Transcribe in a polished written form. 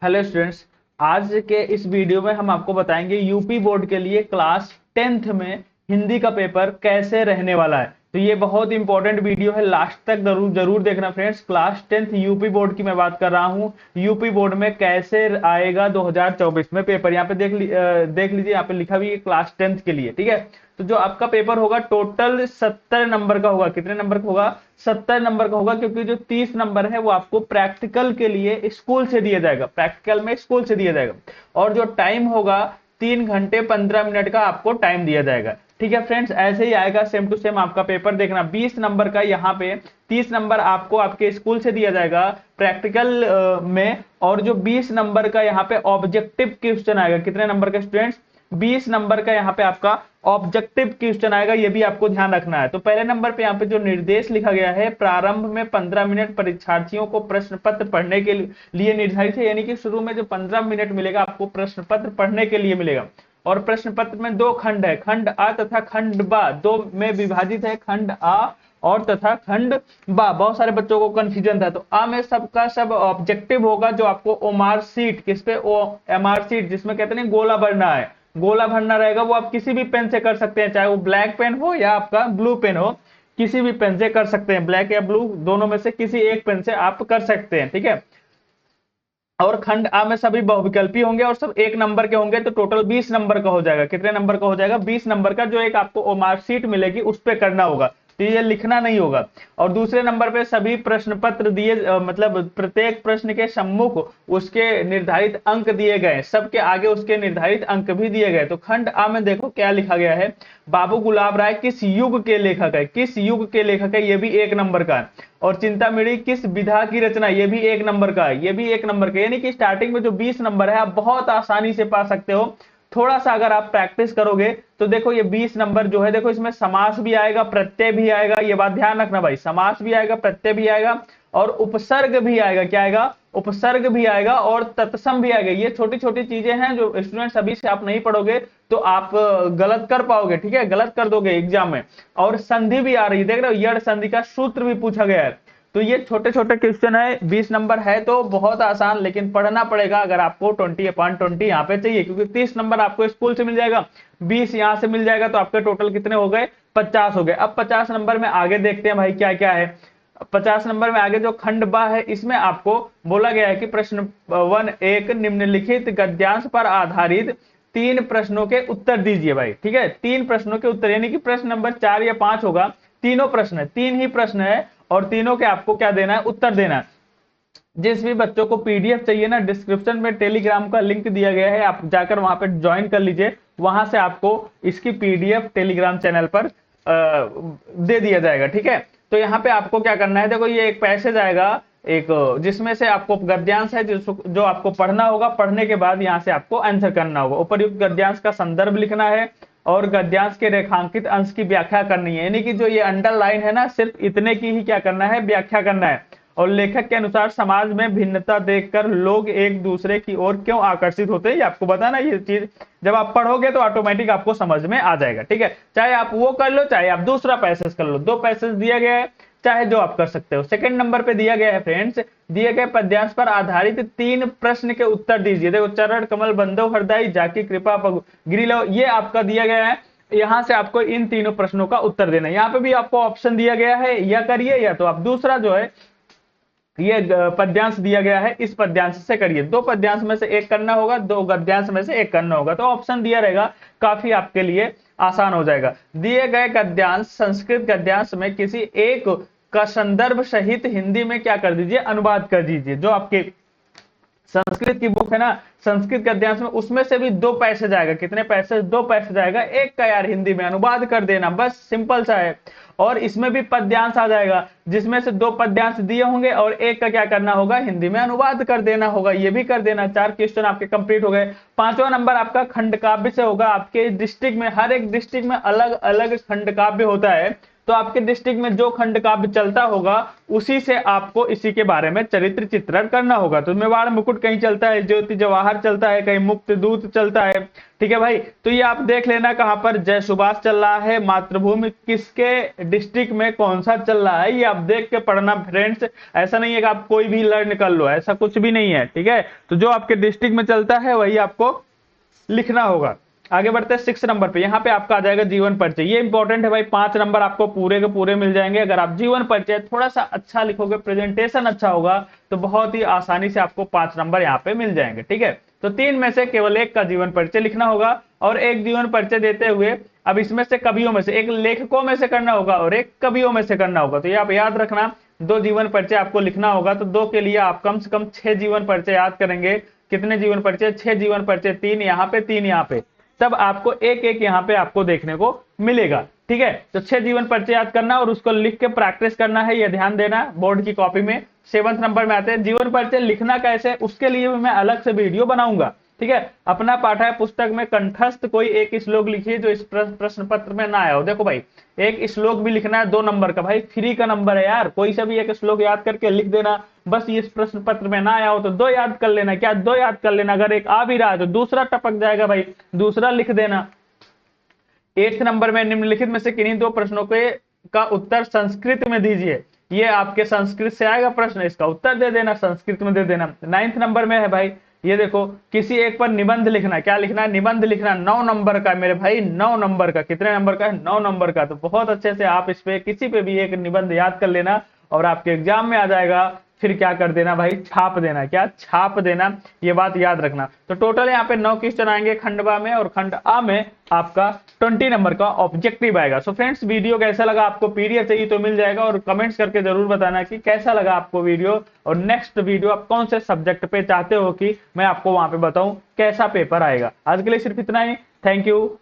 Hello students. आज के इस वीडियो में हम आपको बताएंगे यूपी बोर्ड के लिए क्लास 10th में हिंदी का पेपर कैसे रहने वाला है। तो ये बहुत इंपॉर्टेंट वीडियो है, लास्ट तक जरूर जरूर देखना friends. Class 10th UP board की मैं बात कर रहा हूँ। यूपी बोर्ड में कैसे आएगा 2024 में पेपर, यहाँ पे देख लीजिए, यहाँ पे लिखा भी है क्लास 10th के लिए। ठीक है, तो जो आपका पेपर होगा टोटल 70 नंबर का होगा। कितने नंबर का होगा? 70 नंबर का होगा, क्योंकि जो 30 नंबर है वो आपको प्रैक्टिकल के लिए स्कूल से दिया जाएगा, प्रैक्टिकल में स्कूल से दिया जाएगा। और जो टाइम होगा 3 घंटे 15 मिनट का आपको टाइम दिया जाएगा। ठीक है फ्रेंड्स, ऐसे ही आएगा सेम टू सेम आपका पेपर। देखना 20 नंबर का यहाँ पे 30 नंबर आपको आपके स्कूल से दिया जाएगा प्रैक्टिकल में, और जो 20 नंबर का यहाँ पे ऑब्जेक्टिव क्वेश्चन आएगा। कितने नंबर का स्टूडेंट्स? 20 नंबर का यहाँ पे आपका ऑब्जेक्टिव क्वेश्चन आएगा, ये भी आपको ध्यान रखना है। तो पहले नंबर पे यहाँ पे जो निर्देश लिखा गया है, प्रारंभ में 15 मिनट परीक्षार्थियों को प्रश्न पत्र पढ़ने के लिए निर्धारित है। यानी कि शुरू में जो 15 मिनट मिलेगा आपको प्रश्न पत्र पढ़ने के लिए मिलेगा। और प्रश्न पत्र में दो खंड है, खंड आ तथा खंड बा, दो में विभाजित है, खंड आ और तथा खंड बा। बहुत सारे बच्चों को कंफ्यूजन था, तो आ में सबका सब ऑब्जेक्टिव होगा, जो आपको ओमार सीट, किस पे? ओ एमआर सीट, जिसमें कहते हैं गोला भरना है। गोला भरना रहेगा, वो आप किसी भी पेन से कर सकते हैं, चाहे वो ब्लैक पेन हो या आपका ब्लू पेन हो, किसी भी पेन से कर सकते हैं। ब्लैक या ब्लू दोनों में से किसी एक पेन से आप कर सकते हैं। ठीक है, और खंड आ में सभी बहुविकल्पी होंगे और सब 1 नंबर के होंगे, तो टोटल 20 नंबर का हो जाएगा। कितने नंबर का हो जाएगा? 20 नंबर का, जो एक आपको मार्कशीट मिलेगी उस पे करना होगा, तो ये लिखना नहीं होगा। और दूसरे नंबर पे सभी प्रश्न पत्र दिए, मतलब प्रत्येक प्रश्न के सम्मुख उसके निर्धारित अंक दिए गए, सबके आगे उसके निर्धारित अंक भी दिए गए। तो खंड आ में देखो क्या लिखा गया है, बाबू गुलाब राय किस युग के लेखक है? किस युग के लेखक है, ये भी 1 नंबर का है। और चिंतामणि किस विधा की रचना, ये भी 1 नंबर का है, ये भी 1 नंबर का। यानी कि स्टार्टिंग में जो 20 नंबर है आप बहुत आसानी से पा सकते हो। थोड़ा सा अगर आप प्रैक्टिस करोगे तो देखो ये 20 नंबर जो है, देखो इसमें समास भी आएगा, प्रत्यय भी आएगा, ये बात ध्यान रखना भाई। समास भी आएगा, प्रत्यय भी आएगा और उपसर्ग भी आएगा। क्या आएगा? उपसर्ग भी आएगा और तत्सम भी आएगा। ये छोटी छोटी चीजें हैं जो स्टूडेंट्स अभी से आप नहीं पढ़ोगे तो आप गलत कर पाओगे। ठीक है, गलत कर दोगे एग्जाम में। और संधि भी आ रही है, देख रहे हो, यड़ संधि का सूत्र भी पूछा गया है। तो ये छोटे छोटे क्वेश्चन है, 20 नंबर है तो बहुत आसान, लेकिन पढ़ना पड़ेगा अगर आपको 20/20 यहाँ पे चाहिए, क्योंकि 30 नंबर आपको स्कूल से मिल जाएगा, 20 यहाँ से मिल जाएगा, तो आपके टोटल कितने हो गए? 50 हो गए। अब 50 नंबर में आगे देखते हैं भाई क्या क्या है। 50 नंबर में आगे जो खंड बा है, इसमें आपको बोला गया है कि प्रश्न 1 एक निम्नलिखित गद्यांश पर आधारित 3 प्रश्नों के उत्तर दीजिए भाई। ठीक है, 3 प्रश्नों के उत्तर, यानी कि प्रश्न नंबर 4 या 5 होगा। तीनों प्रश्न है, 3 ही प्रश्न है और तीनों के आपको क्या देना है? उत्तर देना है। जिस भी बच्चों को पीडीएफ चाहिए ना, डिस्क्रिप्शन में टेलीग्राम का लिंक दिया गया है, आप जाकर वहां पे ज्वाइन कर लीजिए। वहां से आपको इसकी पीडीएफ टेलीग्राम चैनल पर दे दिया जाएगा। ठीक है, तो यहाँ पे आपको क्या करना है, देखो ये एक पैसेज आएगा, एक जिसमें से आपको गद्यांश है जो आपको पढ़ना होगा। पढ़ने के बाद यहाँ से आपको आंसर करना होगा। उपर्युक्त गद्यांश का संदर्भ लिखना है और गद्यांश के रेखांकित अंश की व्याख्या करनी है। यानी कि जो ये अंडरलाइन है ना, सिर्फ इतने की ही क्या करना है? व्याख्या करना है। और लेखक के अनुसार समाज में भिन्नता देखकर लोग एक दूसरे की ओर क्यों आकर्षित होते हैं, ये आपको बताना। ये चीज जब आप पढ़ोगे तो ऑटोमेटिक आपको समझ में आ जाएगा। ठीक है, चाहे आप वो कर लो, चाहे आप दूसरा पैसेज कर लो, 2 पैसेज दिया गया है, चाहे जो आप कर सकते हो। सेकंड नंबर पे दिया गया है फ्रेंड्स, दिए गए पद्यांश पर आधारित 3 प्रश्न के उत्तर दीजिए। देखो, चरण कमल बंदो हरदाई जाकी कृपा गिरिलो, ये आपका दिया गया है। यहां से आपको इन तीनों प्रश्नों का उत्तर देना है। यहाँ पे भी आपको ऑप्शन दिया गया है, या करिए या तो आप दूसरा जो है ये पद्यांश दिया गया है, इस पद्यांश से करिए। 2 पद्यांश में से एक करना होगा, 2 गद्यांश में से एक करना होगा। तो ऑप्शन दिया रहेगा, काफी आपके लिए आसान हो जाएगा। दिए गए गद्यांश संस्कृत गद्यांश में किसी एक का संदर्भ सहित हिंदी में क्या कर दीजिए? अनुवाद कर दीजिए। जो आपके संस्कृत की बुक है ना, संस्कृत गद्यांश में, उसमें से भी 2 पैसेज आएगा। कितने पैसेज? 2 पैसेज आएगा। एक का यार हिंदी में अनुवाद कर देना, बस सिंपल सा है। और इसमें भी पद्यांश आ जाएगा, जिसमें से 2 पद्यांश दिए होंगे और एक का क्या करना होगा? हिंदी में अनुवाद कर देना होगा। ये भी कर देना। 4 क्वेश्चन आपके कंप्लीट हो गए। 5वां नंबर आपका खंड काव्य से होगा। आपके डिस्ट्रिक्ट में, हर एक डिस्ट्रिक्ट में अलग अलग खंड काव्य होता है, तो आपके डिस्ट्रिक्ट में जो खंड काव्य चलता होगा उसी से आपको इसी के बारे में चरित्र चित्रण करना होगा। तो मेवाड़ मुकुट कहीं चलता है, ज्योति जवाहर चलता है, कहीं मुक्त दूत चलता है। ठीक है भाई, तो ये आप देख लेना कहां पर जय सुभाष चल रहा है, मातृभूमि किसके डिस्ट्रिक्ट में कौन सा चल रहा है, ये आप देख के पढ़ना फ्रेंड्स। ऐसा नहीं है कि आप कोई भी लर्न कर लो, ऐसा कुछ भी नहीं है। ठीक है, तो जो आपके डिस्ट्रिक्ट में चलता है वही आपको लिखना होगा। आगे बढ़ते हैं 6 नंबर पे। यहाँ पे आपका आ जाएगा जीवन परिचय। ये इंपॉर्टेंट है भाई, 5 नंबर आपको पूरे के पूरे मिल जाएंगे अगर आप जीवन परिचय थोड़ा सा अच्छा लिखोगे, प्रेजेंटेशन अच्छा होगा तो बहुत ही आसानी से आपको 5 नंबर यहाँ पे मिल जाएंगे। ठीक है, तो 3 में से केवल एक का जीवन परिचय लिखना होगा और एक जीवन परिचय देते हुए अब इसमें से कवियों में से एक लेखकों में से करना होगा और एक कवियों में से करना होगा। तो ये आप याद रखना, 2 जीवन परिचय आपको लिखना होगा। तो 2 के लिए आप कम से कम 6 जीवन परिचय याद करेंगे। कितने जीवन परिचय? 6 जीवन परिचय, 3 यहाँ पे 3 यहाँ पे, तब आपको एक एक यहाँ पे आपको देखने को मिलेगा। ठीक है, तो 6 जीवन परिचय याद करना और उसको लिख के प्रैक्टिस करना है, ये ध्यान देना बोर्ड की कॉपी में। 7 नंबर में आते हैं जीवन परिचय लिखना कैसे, उसके लिए भी मैं अलग से वीडियो बनाऊंगा। ठीक है, अपना पाठ्य पुस्तक में कंठस्थ कोई एक श्लोक लिखिए जो इस प्रश्न पत्र में ना आया हो। देखो भाई, एक श्लोक भी लिखना है 2 नंबर का, भाई फ्री का नंबर है यार, कोई सा भी एक श्लोक याद करके लिख देना। बस इस प्रश्न पत्र में ना आया हो तो 2 याद कर लेना, क्या 2 याद कर लेना। अगर एक आ भी रहा है तो दूसरा टपक जाएगा भाई, दूसरा लिख देना। 8 नंबर में निम्नलिखित में से किन्हीं 2 प्रश्नों के का उत्तर संस्कृत में दीजिए। ये आपके संस्कृत से आएगा प्रश्न, इसका उत्तर दे देना, संस्कृत में दे देना। 9 नंबर में है भाई, ये देखो किसी एक पर निबंध लिखना। क्या लिखना है? निबंध लिखना। 9 नंबर का मेरे भाई, 9 नंबर का। कितने नंबर का है? 9 नंबर का। तो बहुत अच्छे से आप इस पे किसी पे भी एक निबंध याद कर लेना और आपके एग्जाम में आ जाएगा। फिर क्या कर देना भाई? छाप देना। क्या? छाप देना, ये बात याद रखना। तो टोटल यहाँ पे 9 क्वेश्चन आएंगे खंड बा में, और खंड आ में आपका 20 नंबर का ऑब्जेक्टिव आएगा। सो फ्रेंड्स, वीडियो कैसा लगा आपको? पीडीएफ चाहिए तो मिल जाएगा, और कमेंट्स करके जरूर बताना कि कैसा लगा आपको वीडियो, और नेक्स्ट वीडियो आप कौन से सब्जेक्ट पे चाहते हो कि मैं आपको वहां पे बताऊं कैसा पेपर आएगा। आज के लिए सिर्फ इतना ही। Thank you.